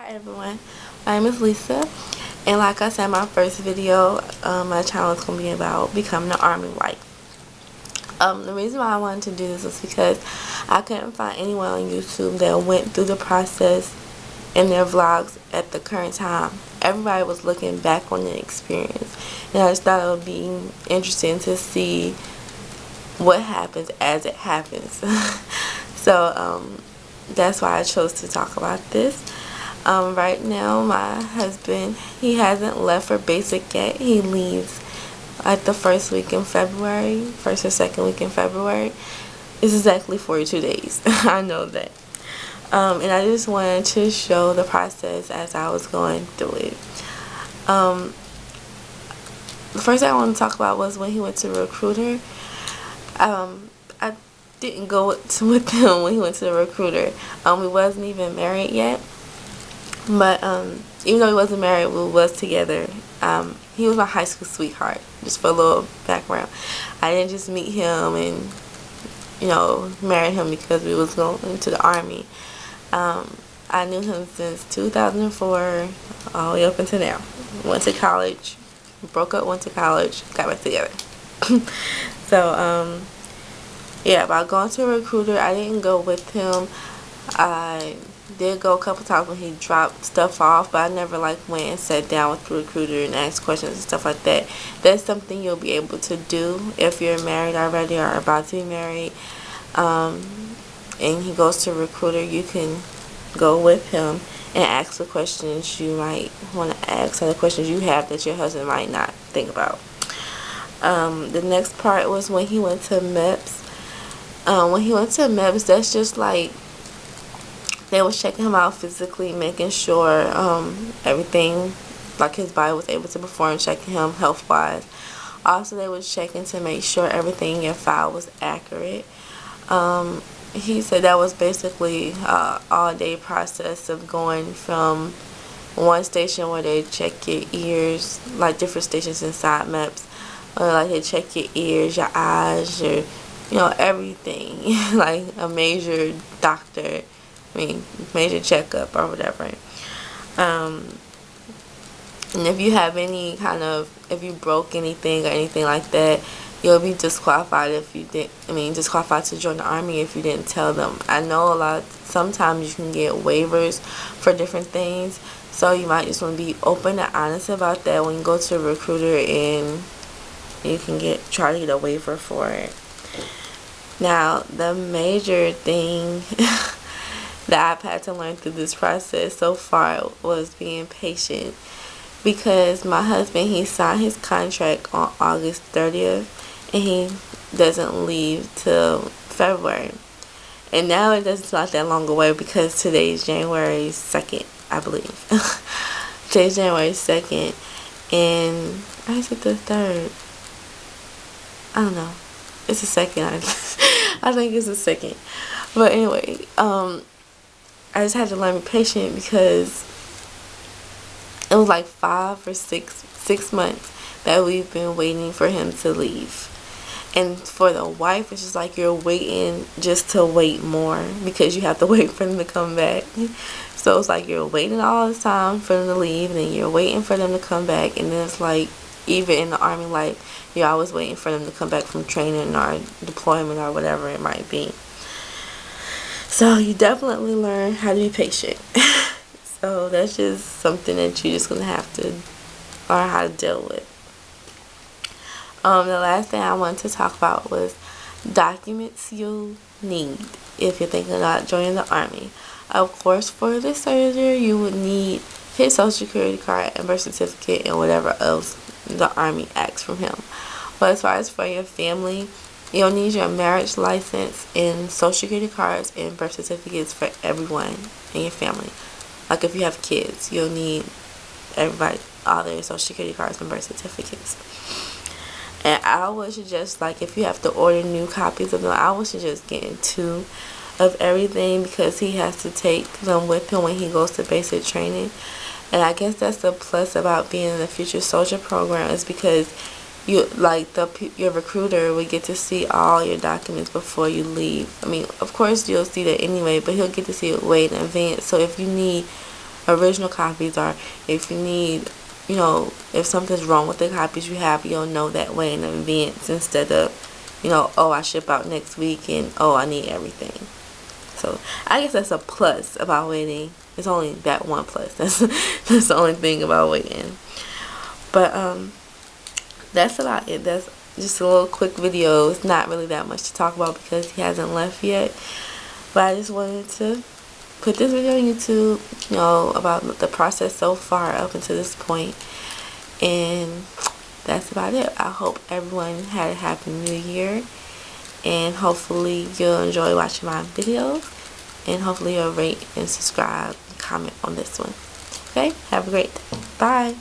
Hi everyone, my name is Lisa, and like I said in my first video, my channel is going to be about becoming an army wife. The reason why I wanted to do this was because I couldn't find anyone on YouTube that went through the process in their vlogs at the current time. Everybody was looking back on the experience, and I just thought it would be interesting to see what happens as it happens. So that's why I chose to talk about this. Right now my husband, he hasn't left for basic yet. He leaves like the first week in February, first or second week in February. It's exactly 42 days. I know that. And I just wanted to show the process as I was going through it. The first thing I wanted to talk about was when he went to recruiter. I didn't go with him when he went to the recruiter. We wasn't even married yet. But even though he wasn't married, we was together. He was my high school sweetheart, just for a little background. I didn't just meet him and, marry him because we was going into the Army. I knew him since 2004, all the way up until now. Went to college, broke up, went to college, got back together. So, yeah, about going to a recruiter, I didn't go with him. I did go a couple times when he dropped stuff off, but I never went and sat down with the recruiter and asked questions and stuff like that. That's something you'll be able to do if you're married already or about to be married. And he goes to a recruiter, you can go with him and ask the questions you might want to ask, or the questions you have that your husband might not think about. The next part was when he went to MEPS. When he went to MEPS, that's just like they was checking him out physically, making sure everything, like his body was able to perform, checking him health-wise. Also, they was checking to make sure everything in your file was accurate. He said that was basically all-day process of going from one station where they check your ears, like different stations inside MEPS, like they check your ears, your eyes, your everything, like a major doctor. Major checkup or whatever. And if you have any kind of, if you broke anything or anything like that, you'll be disqualified if you didn't, disqualified to join the Army if you didn't tell them. I know sometimes you can get waivers for different things, so you might just want to be open and honest about that when you go to a recruiter, and you can try to get a waiver for it. Now, the major thing that I've had to learn through this process so far was being patient, because my husband, he signed his contract on August 30th and he doesn't leave till February. And now it doesn't feel like that long away, because today's January 2nd, I believe. Today's January 2nd, and I said the 3rd. I don't know. It's the 2nd. I think it's the 2nd. But anyway, I just had to learn to be patient, because it was like 5 or 6 months that we've been waiting for him to leave. And for the wife, it's just like you're waiting just to wait more, because you have to wait for them to come back. So it's like you're waiting all this time for them to leave, and then you're waiting for them to come back. And then it's like, even in the Army life, you're always waiting for them to come back from training or deployment or whatever it might be. So you definitely learn how to be patient. So that's just something that you're just going to have to learn how to deal with. The last thing I wanted to talk about was documents you need if you're thinking about joining the Army. Of course, for the soldier, you would need his social security card and birth certificate and whatever else the Army asks from him. But as far as for your family, you'll need your marriage license and social security cards and birth certificates for everyone in your family. Like if you have kids, you'll need everybody, all their social security cards and birth certificates. And I would suggest, if you have to order new copies of them, I would suggest getting 2 of everything, because he has to take them with him when he goes to basic training. And I guess that's the plus about being in the Future Soldier program, is because your recruiter will get to see all your documents before you leave. Of course you'll see that anyway, but he'll get to see it way in advance. So if you need original copies, or if you need, you know, if something's wrong with the copies you have, you'll know that way in advance, instead of, you know, oh, I ship out next week and oh, I need everything. So I guess that's a plus about waiting. It's only that one plus. That's the only thing about waiting. But that's about it. That's just a little quick video. It's not really that much to talk about because he hasn't left yet. But I just wanted to put this video on YouTube, you know, about the process so far up until this point. And that's about it. I hope everyone had a happy new year, and hopefully you'll enjoy watching my videos, and hopefully you'll rate and subscribe and comment on this one. Okay, have a great day. Bye.